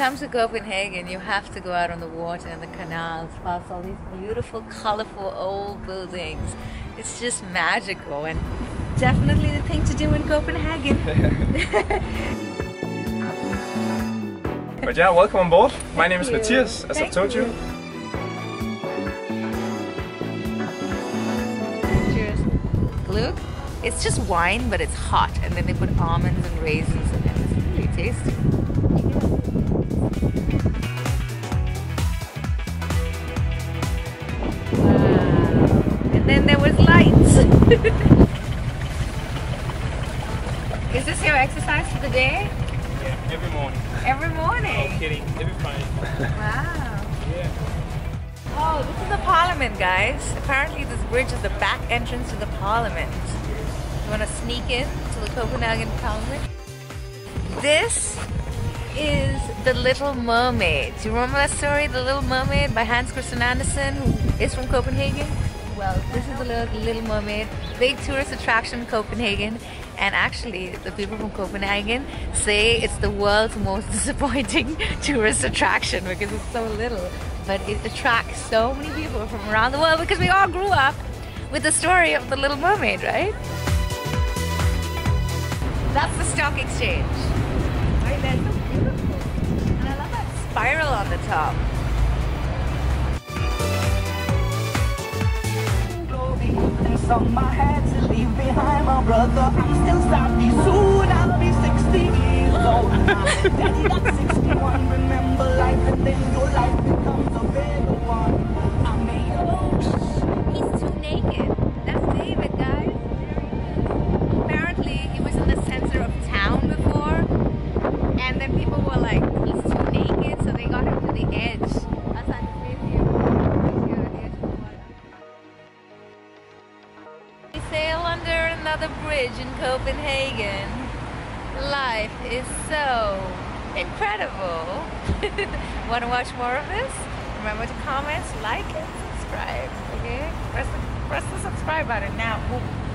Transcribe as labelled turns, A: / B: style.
A: come to Copenhagen, you have to go out on the water and the canals, past all these beautiful, colorful old buildings. It's just magical and definitely the thing to do in Copenhagen.
B: But yeah, welcome on board. My name is Matthias, as I've told you.
A: Cheers. Look, it's just wine, but it's hot, and then they put almonds and raisins in it. It's really tasty. Wow. And then there was lights. Is this your exercise for the day?
B: Yeah, every morning.
A: Every morning?
B: No kidding, every Friday.
A: Wow.
B: Yeah.
A: Oh, this is the Parliament, guys. Apparently this bridge is the back entrance to the Parliament. You want to sneak in to the Copenhagen Parliament? This is The Little Mermaid. Do you remember that story, The Little Mermaid by Hans Christian Andersen, who is from Copenhagen? Well, this is The Little Mermaid, big tourist attraction in Copenhagen. And actually, the people from Copenhagen say it's the world's most disappointing tourist attraction because it's so little. But it attracts so many people from around the world because we all grew up with the story of The Little Mermaid, right? That's the stock exchange. Right, that's so beautiful. And I love that spiral on the top.
C: On my head to leave behind my brother. I'm still sorry, soon I'll be 60 years old. Then got 61, remember life, and then your life becomes a better one. I made a motion.
A: He's too naked. That's David, guys. Apparently he was in the center of town before, and then people were like, he's too naked, so they got him to the edge. That's how the video. Sail under another bridge in Copenhagen. Life is so incredible. Want to watch more of this? Remember to comment, like, and subscribe. Okay? Press the subscribe button now. Ooh.